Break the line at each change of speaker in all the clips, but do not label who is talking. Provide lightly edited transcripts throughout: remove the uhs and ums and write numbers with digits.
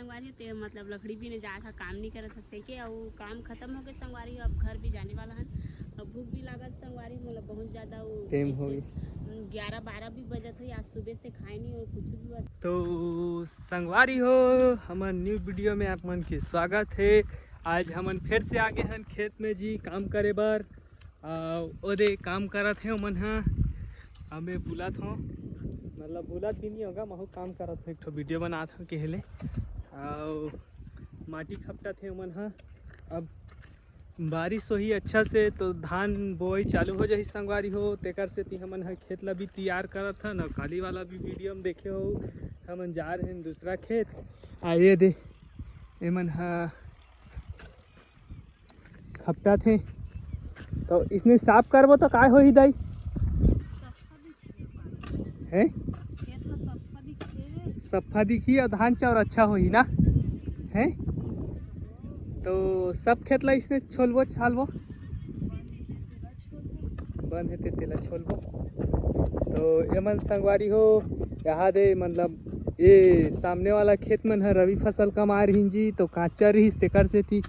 संगवारी ते मतलब लकड़ी भी नहीं जा था, काम नहीं करत हसे के और काम खत्म हो गए संगवारी। अब घर भी जाने वाला हन। अब भूख भी लागत संगवारी, मतलब बहुत ज़्यादा वो
टाइम हो गई
11-12 भी बजत हुई। आज सुबह से खाए नहीं और कुछ भी बस।
तो संगवारी हो हमार न्यू वीडियो में आप मन के स्वागत है। आज हमन फिर से आगे हन खेत में जी काम करे बर। ओदे काम करत है मन हा हमें बुलात हो, मतलब बुलात भी नहीं होगा, महू काम करत हो, एक ठो वीडियो बनात हो केहले माटी खपटत है मन हा। अब बारिश हो ही अच्छा से तो धान बोई चालू हो जाही संगवारी हो, तेकर से ती हमन ह खेत ला भी तैयार करत हन। काली वाला भी वीडियो में देखे हो हमन जा रहे हैं दूसरा खेत। आइए दे एमन हा खपटा थे तो इसने साफ करबो तो काय होही दाई है सफा दिखी और धान चाउर अच्छा होही ना है। तो सब खेत ला इसने छोलबो छालबो बंद है तेला छोलबो। तो एमन संगवारी हो यहाँ दे मतलब ये सामने वाला खेत मन है रवि फसल कमा रही जी, तो काचा रहीस तेकर से थी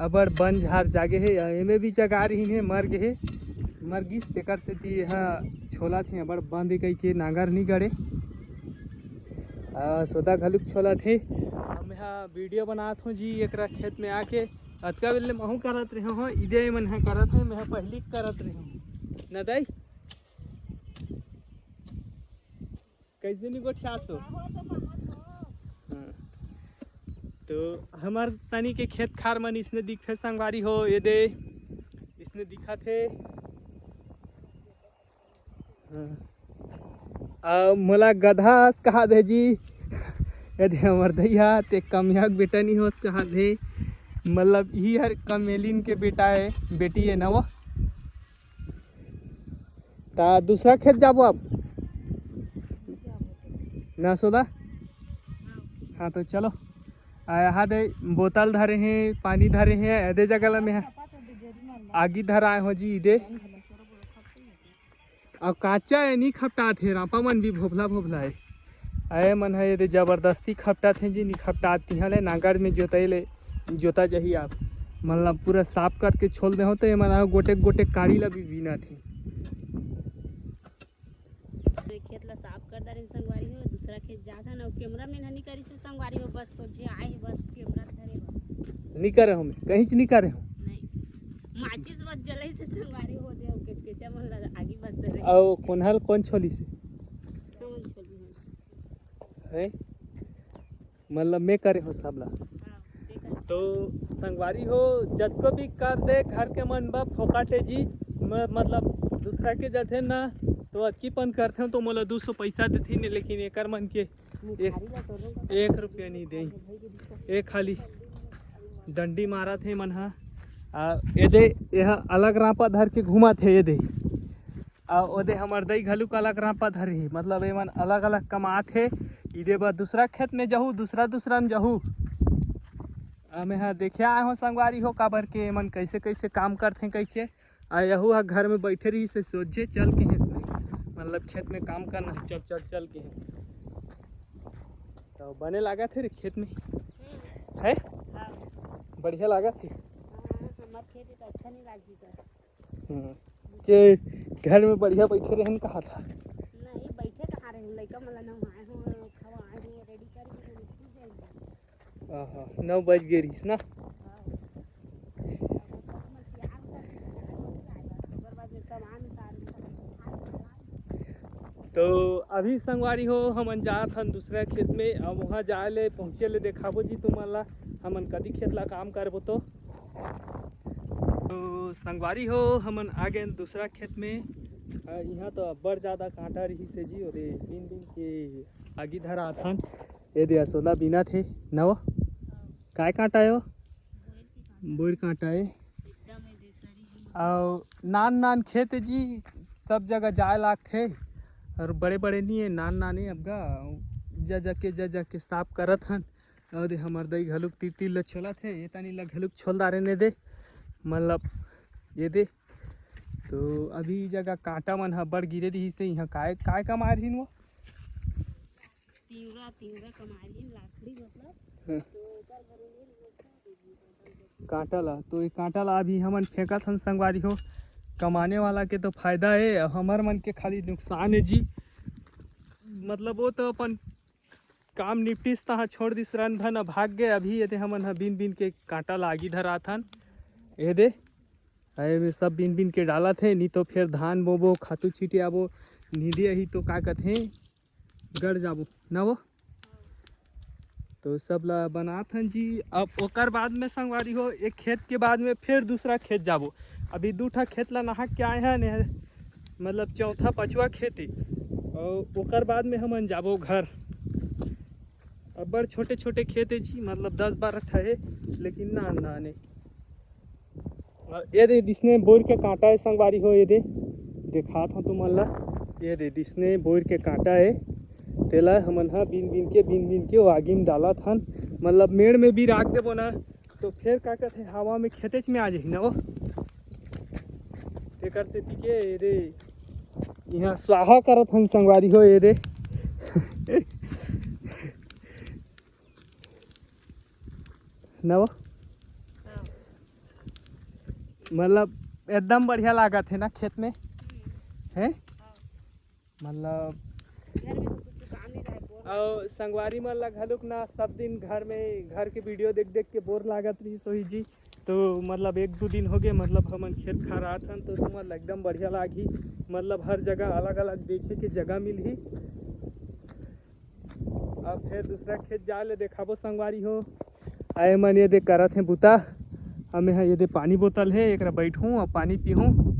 अबर बन झार जागे है। एमे भी जगा रही है मर गे है, मर गिस तेकर से थी यहाँ छोला थे अबर बंद कही के नांगर नहीं गड़े सोदा घलुक छोला थे। हम यहाँ वीडियो बनात हूँ जी एक खेत में आके। अतका बेले महू करत रहे हो इदे मन है करत है, मैं पहली करत रही हूँ न दाई कैसे नहीं गोठियासो। तो हमार तनी के खेत खार मन इसने दिखे संगवारी हो, ये दे इसने दिखा थे मोला गधा कहा दे जी यदि हमार दैया ते कमियाक बेटा नहीं होस कहा दे, मतलब ही हर कमेलिन के बेटा है बेटी है ना वो। ता दूसरा खेत जाबो आप ना सोदा। हाँ तो चलो यहाँ दे बोतल धरे हैं पानी धरे हैं ऐदे जगह में आगी धर आए हो जी इदे और काचा है नहीं खपटा थे रापा मन भी भोभला भोभला है आए मन है ये जबरदस्ती खपटा थे जी नहीं खपटा तिहले नागर में जोतैले जोता जही आप मतलब पूरा साफ करके छोड़ दे हो तो ये मना गोटे गोटे काड़ी ला भी बीना थी।
खेत ला साफ कर दारे संगवारी हो, दूसरा खेत जाता ना कैमरा में नहीं करी से संगवारी हो, बस सोचे आए बस कैमरा धरे बस
नहीं करे हमें कहीं नहीं करे हो
नहीं माचिस बस जले से संगवारी हो दे के केचा मन ला आगे बस धरे
और कोनहल कौन छोली से
कौन छोली
है मतलब मैं करे हो सबला। तो संगवारी हो जब को भी कर दे घर के मन बा फोकाटे जी मतलब दूसरा के जाते ना तो अक्कीपन करते हो तो मोला 200 पैसा देती नहीं, लेकिन एकर मन के 1 रुपया नहीं दे। एक खाली डंडी मारा थे मन हा एदे यह अलग रापा धर के घुमा थे एदे ओदे हमर दई घलुक अलग रापा धरे ही, मतलब एमन अलग अलग कमात है। इदे बाद दूसरा खेत में जहू दूसरा न जहू मैं हाँ देखे आए हो संगवारी हो काबर के एमन कैसे कैसे काम करते कह के यहू घर में बैठे रही से सोचे चल के हैं मतलब खेत में काम करना है चल के हैं तो बने लगा थे रे खेत में है बढ़िया लगा थे
अच्छा नहीं लगी
के घर में बढ़िया बैठे रहन कहा था
नहीं बैठे कहाँ रहे लड़का मला ना आए हो खवा आए हो रेडी कर के
9 बज गए रहीस ना। तो अभी संगवारी हो हमन जात हन दूसरा खेत में अब वहाँ जाए ले पहुँचे ले देखाबो जी तुमन ला हमन कदी खेत ला काम करबो। तो संगवारी हो हमन आ गए दूसरा खेत में। यहाँ तो अब्बर ज़्यादा कांटा रही से जी और बिन बिन के आगी धरा थन ये दे असोला बिना थे नव काय कांटा है वो बोर कांटा है और नान खेत जी सब जगह जाए लाग थे और बड़े बड़े नहीं है नान नाने अबगा जा के साफ करत हन। और दे हमर दई घलुक तीर ला छोला थे ये तनी ला घलुक छोल दारे ने दे मतलब ये दे। तो अभी जगह कांटा मन हब्बड़ गिरे रही से यहाँ काय कमा रही वो
तीवरा कमा रही लाकड़ी मतलब
हाँ।
तो ओकर घरे ले लो छोड़
कांटा ला तो ये कांटा ला अभी हमन फेंका थन संगवारी हो। कमाने वाला के तो फायदा है और हमर मन के खाली नुकसान है जी। मतलब वो तो अपन काम निपटिस तहाँ छोड़ दिस रन भन भाग गए। अभी ये हमन बिन बिन के कांटा लागी धरा थन ये दे अरे में सब बिन बिन के डाला थे। नहीं तो फिर धान बोबो खातू छीटे आबो नींदे ही तो का कहते गड़ जाबो ना वो तो सब ला बनात हन जी। अब ओकर बाद में संगवारी हो एक खेत के बाद में फिर दूसरा खेत जाबो। अभी दूठा खेत ला नहा के आए हैं ने मतलब चौथा पांचवा खेत है और ओकर बाद में हमन जाबो घर। अब बड़ छोटे छोटे खेत है जी मतलब 10-12 ठा है लेकिन ना ना ने ये दे दिसने बोर के कांटा है संगवारी हो। ये दे देखा था तुम ला ये दे दिसने बोर के कांटा है तेला हमन हा बिन बिन के आगे में डाला था। मतलब मेड़ में भी राख देबो ना तो फिर का कहते हवा में खेतेच में आ जाही ना वो तेकर से पीके ये दे यहाँ स्वाहा करत हन संगवारी हो। ये दे ना वो मतलब एकदम बढ़िया लागत है ना खेत में है मतलब
घर में तो कुछ काम नहीं रहे बोर
और संगवारी मन ला घलुक ना सब दिन घर में घर के वीडियो देख देख के बोर लागत रही सोही जी। तो मतलब 1-2 दिन हो गए मतलब हमन खेत खा रहा था तो तुमन एकदम बढ़िया लागी। मतलब हर जगह अलग अलग देखे के जगह मिलही। अब फिर दूसरा खेत जा ले देखाबो संगवारी हो। आए मन ये दे करत है बुता हमें ये दे पानी बोतल है एक बैठूं और पानी पीहूं।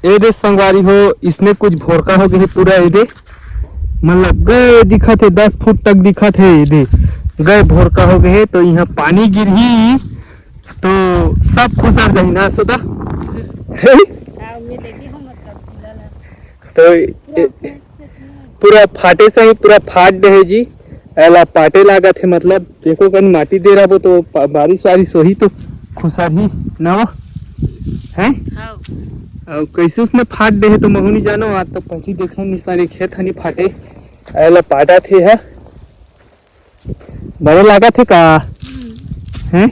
ये दे संगवारी हो इसमें कुछ भोरका हो गए पूरा। ये दे मतलब गए दिखत है 10 फुट तक दिखत है। ये दे गए भोरका हो गए तो यहाँ पानी गिरही तो सब खुसर जाही ना सुधा
में लगी हो मतलब झूला ला
तो पूरा फाटे से ही पूरा फाट दे है जी। एला पाटे लागत है मतलब देखो कन माटी दे रहा वो तो बारिश वारिश हो ही तो खुसर ही ना वो है।
हाँ
और कैसे उसने फाट दे है तो महू नहीं जानो। आज तो पहली देखा निशानी खेत हनी फाटे एला पाटा थे है बड़े लागत है का है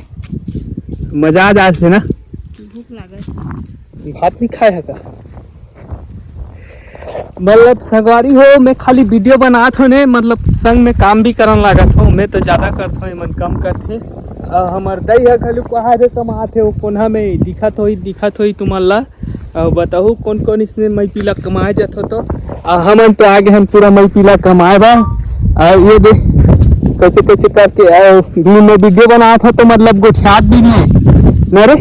मजा आ जात है ना।
भूख लागत
भात नहीं खाए है का मतलब संगवारी हो मैं खाली वीडियो बनात हो ने मतलब संग में काम भी करन लागत हो। मैं तो ज्यादा करत हो मन कम करथे। हमर दई है घलु कहा रे कमात है वो कोन्हा में दिखत होई तुमन ला बताहू कौन कौन इसने मई पीला कमाए जात हो। तो हमन तो आगे हम पूरा मई पीला कमाए बा ये दे कैसे कैसे करके दिन में वीडियो बनात हो तो मतलब गोठियात भी नहीं है ना रे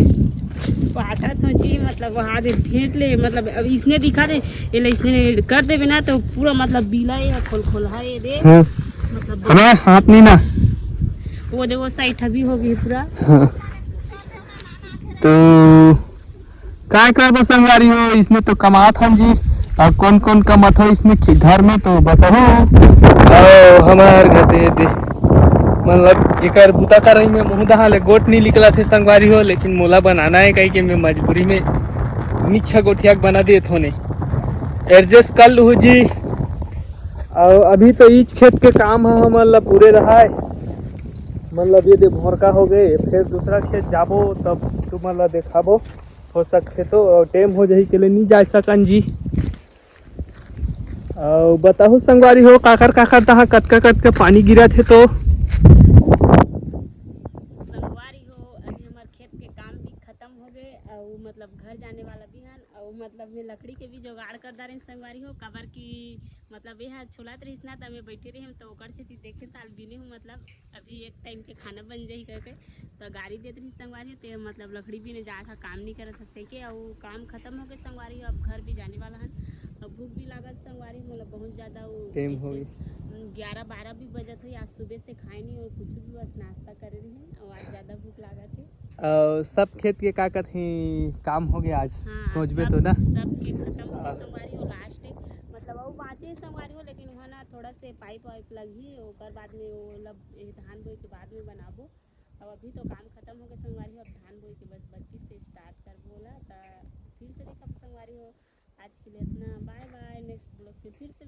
पाटा तो जी मतलब वहाँ से फेंट ले मतलब अब इसने दिखा दे ये ले इसने कर दे बिना तो पूरा मतलब बीला है खोल है ये दे मतलब
हमारा हाथ नहीं ना
वो दे वो साइड अभी हो गई पूरा।
हाँ। तो काय कर संगवारी हो इसमें तो कमात हम जी। और कौन कौन कमात हो इसमें घर में तो बताओ हमार घर दे मतलब एक बुता कर रही मैं मुँह ले गोट नहीं निकला थे संगवारी हो। लेकिन मोला बनाना है कहीं के मैं मजबूरी में नीचा गोठिया बना दिए थोने एडजस्ट कर लू जी। और अभी तो ईच खेत के काम है मतलब पूरे रहा है मतलब ये दे भोरका हो गए फिर दूसरा खेत जाबो तब तुम मतलब देखाबो हो सकते तो टाइम हो जाही के लिए नहीं जा सकन जी। और बताओ संगवारी हो काकर तहाँ कतका पानी गिरा थे तो
संगवारी हो अभी हमार खेत के काम भी खत्म हो गए और मतलब घर जाने वाला भी हन और मतलब मैं लकड़ी के भी जुगाड़ कर दा रही संगवारी हो कबर की मतलब ये छोलात रहीस ना तो मैं बैठे रही हम तो ओकर से देखे ताल बिने हूँ मतलब अभी एक टाइम के खाना बन जाही करके तो गाड़ी देते रही संगवारी ते मतलब लकड़ी भी नहीं जा था काम नहीं करत हसे के और काम खत्म हो गए संगवारी अब घर भी जाने वाला हन। अब भूख भी लागत संगवारी मतलब बहुत ज़्यादा
टाइम हो गई
11-12 भी बजत हुई आज सुबह से खाए नहीं और कुछ भी बस नाश्ता करे रही हैं और आज ज़्यादा भूख लागत है।
सब खेत के का कहते काम हो गया आज
हाँ,
सोचबे
सब
तो ना
सब के खत्म हो गए संगवारी हो लास्ट मतलब वो बाँचे संगवारी हो लेकिन वहाँ ना थोड़ा से पाइप वाइप लगी ओकर बाद में वो मतलब धान बोए के बाद में बनाबो। अब अभी तो काम खत्म हो गए संगवारी हो अब धान बोए के बस बच्ची से स्टार्ट कर बोला तो फिर से देखा संगवारी हो आज के लिए इतना बाय बाय नेक्स्ट ब्लॉग में फिर से